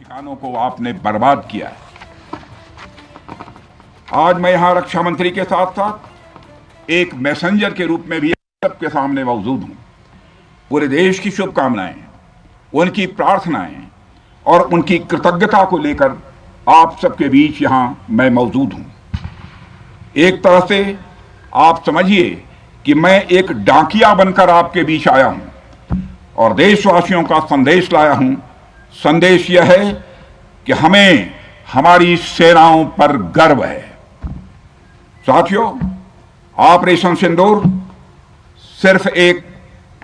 ठिकानों को आपने बर्बाद किया है। आज मैं यहां रक्षा मंत्री के साथ साथ एक मैसेंजर के रूप में भी सबके सामने मौजूद हूं। पूरे देश की शुभकामनाएं, उनकी प्रार्थनाएं और उनकी कृतज्ञता को लेकर आप सबके बीच यहां मैं मौजूद हूं। एक तरह से आप समझिए कि मैं एक डाकिया बनकर आपके बीच आया हूं और देशवासियों का संदेश लाया हूं। संदेश यह है कि हमें हमारी सेनाओं पर गर्व है। साथियों, ऑपरेशन सिंदूर सिर्फ एक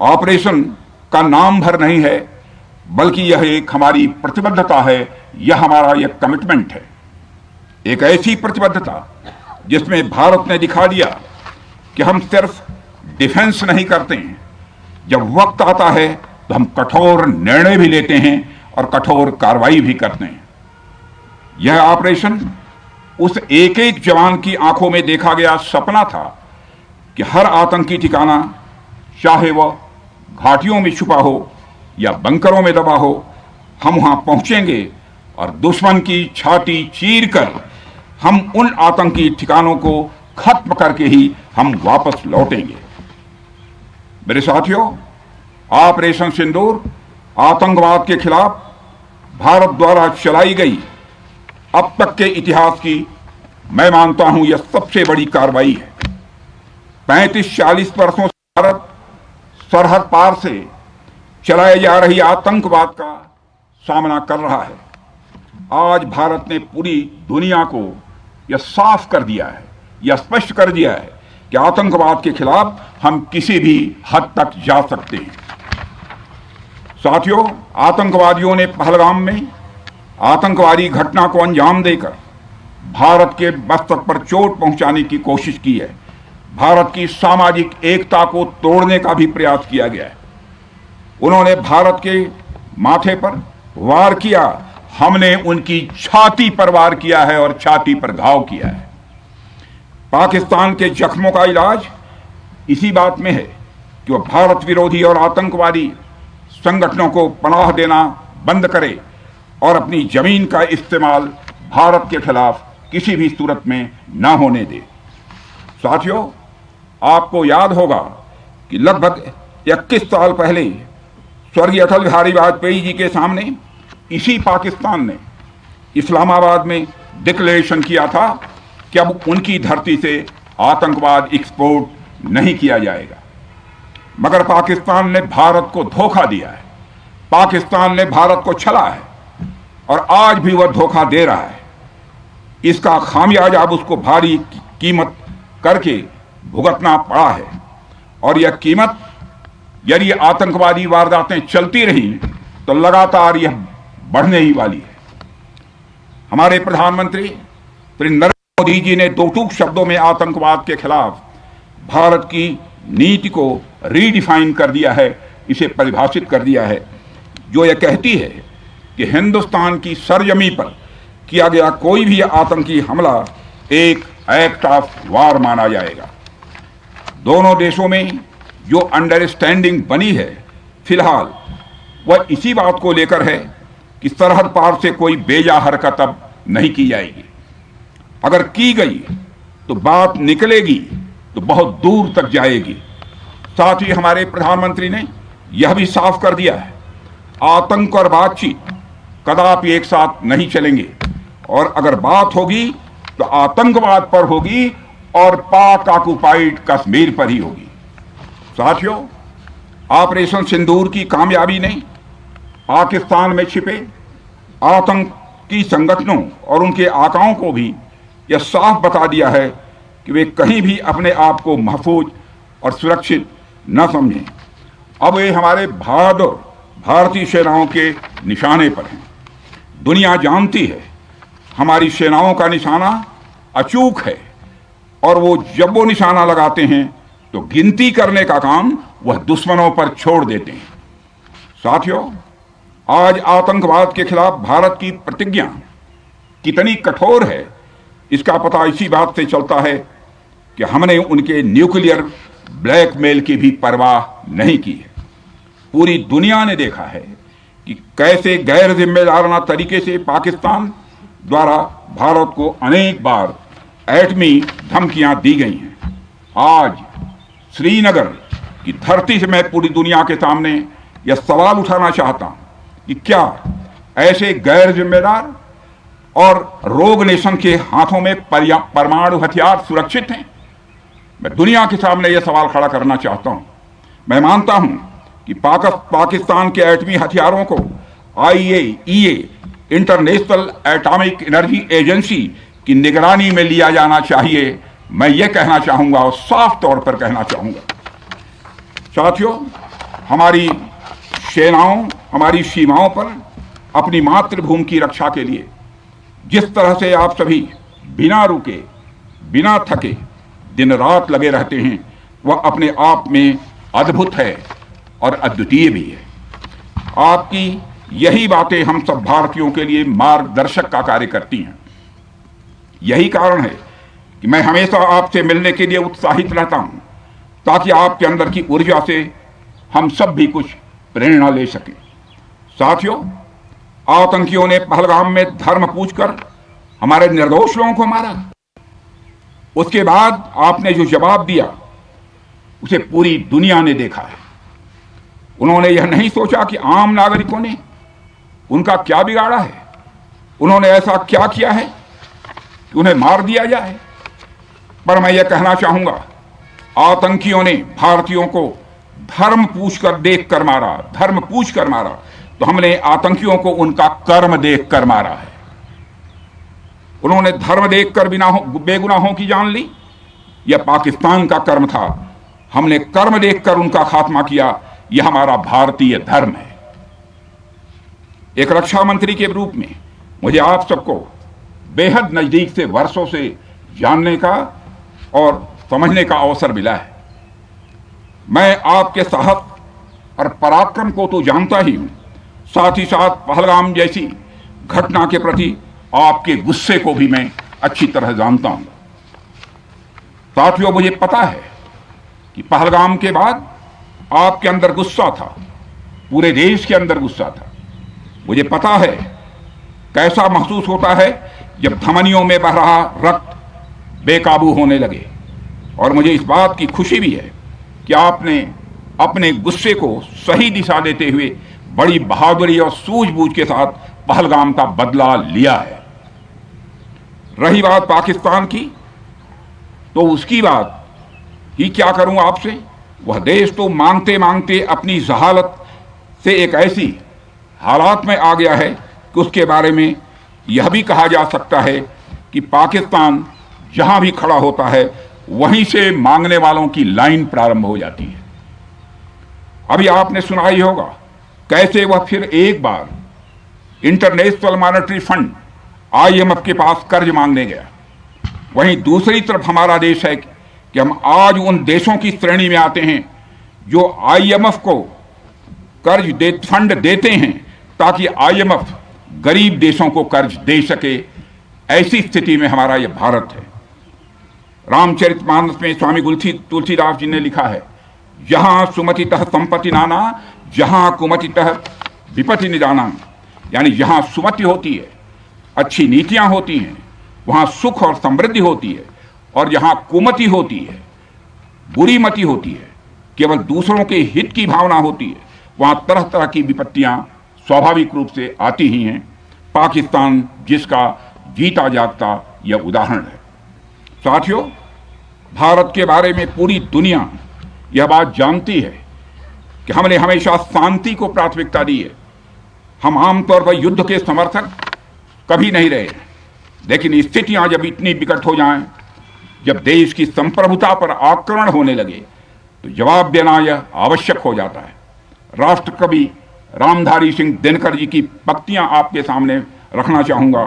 ऑपरेशन का नाम भर नहीं है, बल्कि यह एक हमारी प्रतिबद्धता है, यह हमारा यह कमिटमेंट है। एक ऐसी प्रतिबद्धता जिसमें भारत ने दिखा दिया कि हम सिर्फ डिफेंस नहीं करते हैं, जब वक्त आता है तो हम कठोर निर्णय भी लेते हैं और कठोर कार्रवाई भी करते हैं। यह ऑपरेशन उस एक एक जवान की आंखों में देखा गया सपना था कि हर आतंकी ठिकाना, चाहे वह घाटियों में छुपा हो या बंकरों में दबा हो, हम वहां पहुंचेंगे और दुश्मन की छाती चीरकर हम उन आतंकी ठिकानों को खत्म करके ही हम वापस लौटेंगे। मेरे साथियों, ऑपरेशन सिंदूर आतंकवाद के खिलाफ भारत द्वारा चलाई गई अब तक के इतिहास की, मैं मानता हूं, यह सबसे बड़ी कार्रवाई है। 35-40 वर्षों से भारत सरहद पार से चलाए जा रही आतंकवाद का सामना कर रहा है। आज भारत ने पूरी दुनिया को यह साफ कर दिया है, यह स्पष्ट कर दिया है कि आतंकवाद के खिलाफ हम किसी भी हद तक जा सकते हैं। साथियों, आतंकवादियों ने पहलगाम में आतंकवादी घटना को अंजाम देकर भारत के मस्तक पर चोट पहुंचाने की कोशिश की है। भारत की सामाजिक एकता को तोड़ने का भी प्रयास किया गया है। उन्होंने भारत के माथे पर वार किया, हमने उनकी छाती पर वार किया है और छाती पर घाव किया है। पाकिस्तान के जख्मों का इलाज इसी बात में है कि वह भारत विरोधी और आतंकवादी संगठनों को पनाह देना बंद करे और अपनी जमीन का इस्तेमाल भारत के खिलाफ किसी भी सूरत में न होने दे। साथियों, आपको याद होगा कि लगभग 21 साल पहले स्वर्गीय अटल बिहारी वाजपेयी जी के सामने इसी पाकिस्तान ने इस्लामाबाद में डिक्लेरेशन किया था कि अब उनकी धरती से आतंकवाद एक्सपोर्ट नहीं किया जाएगा। मगर पाकिस्तान ने भारत को धोखा दिया है, पाकिस्तान ने भारत को छला है और आज भी वह धोखा दे रहा है। इसका खामियाजा अब उसको भारी कीमत करके भुगतना पड़ा है और यह कीमत, यदि आतंकवादी वारदातें चलती रही तो लगातार यह बढ़ने ही वाली है। हमारे प्रधानमंत्री श्री नरेंद्र मोदी जी ने दो टूक शब्दों में आतंकवाद के खिलाफ भारत की नीति को रीडिफाइन कर दिया है, इसे परिभाषित कर दिया है, जो यह कहती है कि हिंदुस्तान की सरजमी पर किया गया कोई भी आतंकी हमला एक एक्ट ऑफ वार माना जाएगा। दोनों देशों में जो अंडरस्टैंडिंग बनी है फिलहाल, वह इसी बात को लेकर है कि सरहद पार से कोई बेजा हरकत अब नहीं की जाएगी। अगर की गई तो बात निकलेगी तो बहुत दूर तक जाएगी। साथ ही हमारे प्रधानमंत्री ने यह भी साफ कर दिया है, आतंक और बातचीत कदापि एक साथ नहीं चलेंगे और अगर बात होगी तो आतंकवाद पर होगी और पाक ऑक्युपाइड कश्मीर पर ही होगी। साथियों, ऑपरेशन सिंदूर की कामयाबी ने पाकिस्तान में छिपे आतंकी संगठनों और उनके आकाओं को भी यह साफ बता दिया है कि वे कहीं भी अपने आप को महफूज और सुरक्षित न समझें। अब वे हमारे बहादुर भारतीय सेनाओं के निशाने पर हैं। दुनिया जानती है हमारी सेनाओं का निशाना अचूक है और वो जब वो निशाना लगाते हैं तो गिनती करने का काम वह दुश्मनों पर छोड़ देते हैं। साथियों, आज आतंकवाद के खिलाफ भारत की प्रतिज्ञा कितनी कठोर है, इसका पता इसी बात से चलता है कि हमने उनके न्यूक्लियर ब्लैकमेल की भी परवाह नहीं की है। पूरी दुनिया ने देखा है कि कैसे गैर जिम्मेदाराना तरीके से पाकिस्तान द्वारा भारत को अनेक बार एटमी धमकियां दी गई हैं। आज श्रीनगर की धरती से मैं पूरी दुनिया के सामने यह सवाल उठाना चाहता हूं कि क्या ऐसे गैर जिम्मेदार और रोग नेशन के हाथों में परमाणु हथियार सुरक्षित हैं? मैं दुनिया के सामने यह सवाल खड़ा करना चाहता हूं। मैं मानता हूं कि पाकिस्तान के एटमी हथियारों को IAEA international atomic energy agency की निगरानी में लिया जाना चाहिए। मैं ये कहना चाहूंगा और साफ तौर पर कहना चाहूंगा, साथियों, हमारी सेनाओं, हमारी सीमाओं पर अपनी मातृभूमि की रक्षा के लिए जिस तरह से आप सभी बिना रुके, बिना थके दिन रात लगे रहते हैं, वह अपने आप में अद्भुत है और अद्वितीय भी है। आपकी यही बातें हम सब भारतीयों के लिए मार्गदर्शक का कार्य करती हैं। यही कारण है कि मैं हमेशा आपसे मिलने के लिए उत्साहित रहता हूं, ताकि आपके अंदर की ऊर्जा से हम सब भी कुछ प्रेरणा ले सकें। साथियों, आतंकियों ने पहलगाम में धर्म पूछकर हमारे निर्दोष लोगों को मारा। उसके बाद आपने जो जवाब दिया उसे पूरी दुनिया ने देखा है। उन्होंने यह नहीं सोचा कि आम नागरिकों ने उनका क्या बिगाड़ा है, उन्होंने ऐसा क्या किया है कि उन्हें मार दिया जाए। पर मैं यह कहना चाहूंगा, आतंकियों ने भारतीयों को धर्म पूछकर देखकर मारा, धर्म पूछकर मारा, तो हमने आतंकियों को उनका कर्म देखकर मारा है। उन्होंने धर्म देखकर बेगुनाहों की जान ली, यह पाकिस्तान का कर्म था। हमने कर्म देखकर उनका खात्मा किया, यह हमारा भारतीय धर्म है। एक रक्षा मंत्री के रूप में मुझे आप सबको बेहद नजदीक से वर्षों से जानने का और समझने का अवसर मिला है। मैं आपके साहस और पराक्रम को तो जानता ही हूं, साथ ही साथ पहलगाम जैसी घटना के प्रति आपके गुस्से को भी मैं अच्छी तरह जानता हूं। साथियों, मुझे पता है कि पहलगाम के बाद आपके अंदर गुस्सा था, पूरे देश के अंदर गुस्सा था। मुझे पता है कैसा महसूस होता है जब धमनियों में बह रहा रक्त बेकाबू होने लगे, और मुझे इस बात की खुशी भी है कि आपने अपने गुस्से को सही दिशा देते हुए बड़ी बहादुरी और सूझबूझ के साथ पहलगाम का बदला लिया है। रही बात पाकिस्तान की, तो उसकी बात ही क्या करूं आपसे। वह देश तो मांगते मांगते अपनी जहालत से एक ऐसी हालात में आ गया है कि उसके बारे में यह भी कहा जा सकता है कि पाकिस्तान जहां भी खड़ा होता है वहीं से मांगने वालों की लाइन प्रारंभ हो जाती है। अभी आपने सुना ही होगा कैसे वह फिर एक बार इंटरनेशनल मॉनेटरी फंड IMF के पास कर्ज मांगने गया। वहीं दूसरी तरफ हमारा देश है कि हम आज उन देशों की श्रेणी में आते हैं जो IMF को फंड देते हैं ताकि IMF गरीब देशों को कर्ज दे सके। ऐसी स्थिति में हमारा यह भारत है। रामचरितमानस में स्वामी तुलसीदास जी ने लिखा है, जहां सुमतितः संपत्ति नाना, जहां कुमतितः विपत्ति निदाना। यानी जहां सुमति होती है, अच्छी नीतियां होती हैं, वहां सुख और समृद्धि होती है, और जहां कुमति होती है, बुरी मति होती है, केवल दूसरों के हित की भावना होती है, वहां तरह तरह की विपत्तियां स्वाभाविक रूप से आती ही हैं। पाकिस्तान जिसका जीता जागता यह उदाहरण है। साथियों, भारत के बारे में पूरी दुनिया यह बात जानती है कि हमने हमेशा शांति को प्राथमिकता दी है। हम आमतौर पर युद्ध के समर्थक कभी नहीं रहे, लेकिन स्थितियां जब इतनी विकट हो जाएं, जब देश की संप्रभुता पर आक्रमण होने लगे, तो जवाब देना यह आवश्यक हो जाता है। राष्ट्रकवि रामधारी सिंह दिनकर जी की पंक्तियां आपके सामने रखना चाहूंगा।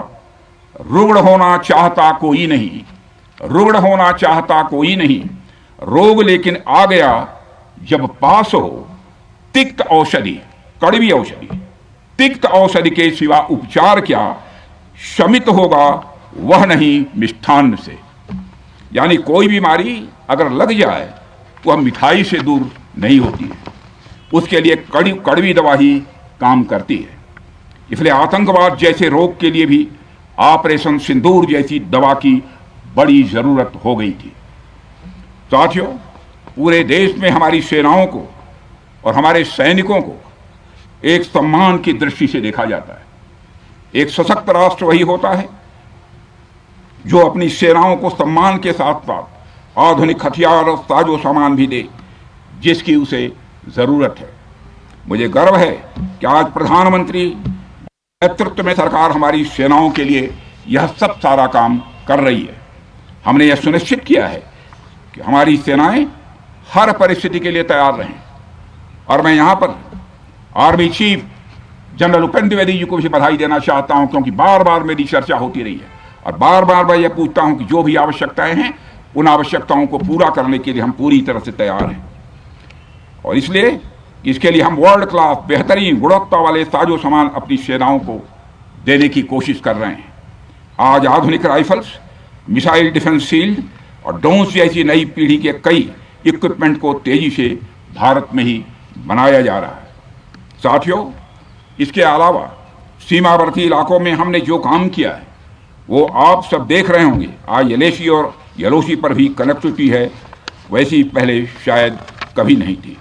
रुग्ण होना चाहता कोई नहीं, रुग्ण होना चाहता कोई नहीं, रोग लेकिन आ गया जब पास हो तिक्त औषधि, कड़वी औषधि, तिक्त औषधि के सिवा उपचार क्या, शमित होगा वह नहीं मिष्ठान्न से। यानी कोई बीमारी अगर लग जाए तो वह मिठाई से दूर नहीं होती है, उसके लिए कड़वी दवा ही काम करती है। इसलिए आतंकवाद जैसे रोग के लिए भी ऑपरेशन सिंदूर जैसी दवा की बड़ी जरूरत हो गई थी। साथियों, पूरे देश में हमारी सेनाओं को और हमारे सैनिकों को एक सम्मान की दृष्टि से देखा जाता है। एक सशक्त राष्ट्र वही होता है जो अपनी सेनाओं को सम्मान के साथ साथ आधुनिक हथियार और साजो सामान भी दे जिसकी उसे जरूरत है। मुझे गर्व है कि आज प्रधानमंत्री नेतृत्व में सरकार हमारी सेनाओं के लिए यह सब सारा काम कर रही है। हमने यह सुनिश्चित किया है कि हमारी सेनाएं हर परिस्थिति के लिए तैयार रहें। और मैं यहां पर army chief general Upendra Dwivedi ji को भी बधाई देना चाहता हूं, क्योंकि बार बार मेरी चर्चा होती रही है और बार बार मैं यह पूछता हूं कि जो भी आवश्यकताएं हैं उन आवश्यकताओं को पूरा करने के लिए हम पूरी तरह से तैयार हैं। और इसलिए इसके लिए हम वर्ल्ड क्लास बेहतरीन गुणवत्ता वाले साजो सामान अपनी सेनाओं को देने की कोशिश कर रहे हैं। आज आधुनिक राइफल्स, मिसाइल डिफेंस शील्ड और ड्रोन्स जैसी नई पीढ़ी के कई इक्विपमेंट को तेजी से भारत में ही बनाया जा रहा है। साथियों, इसके अलावा सीमावर्ती इलाकों में हमने जो काम किया है वो आप सब देख रहे होंगे। आज एलएसी और एलओसी पर भी कनेक्टिविटी है, वैसी पहले शायद कभी नहीं थी।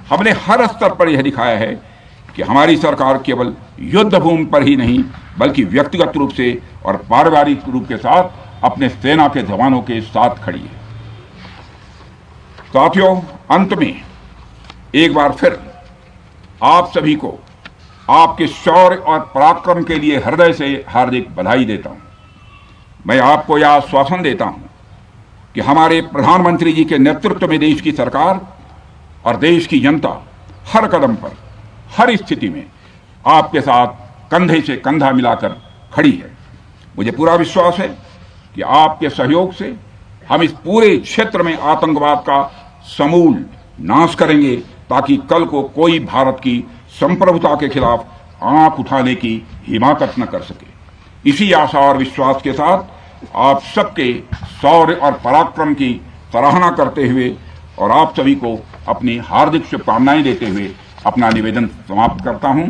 हमने हर स्तर पर यह दिखाया है कि हमारी सरकार केवल युद्ध भूमि पर ही नहीं बल्कि व्यक्तिगत रूप से और पारिवारिक रूप के साथ अपने सेना के जवानों के साथ खड़ी है। साथियों, अंत में एक बार फिर आप सभी को आपके शौर्य और पराक्रम के लिए हृदय से हार्दिक बधाई देता हूं। मैं आपको यह आश्वासन देता हूं कि हमारे प्रधानमंत्री जी के नेतृत्व में देश की सरकार और देश की जनता हर कदम पर, हर स्थिति में आपके साथ कंधे से कंधा मिलाकर खड़ी है। मुझे पूरा विश्वास है कि आपके सहयोग से हम इस पूरे क्षेत्र में आतंकवाद का समूल नाश करेंगे, ताकि कल को कोई भारत की संप्रभुता के खिलाफ आंख उठाने की हिमाकत न कर सके। इसी आशा और विश्वास के साथ आप सबके शौर्य और पराक्रम की सराहना करते हुए और आप सभी को अपनी हार्दिक शुभकामनाएं देते हुए अपना निवेदन समाप्त करता हूं।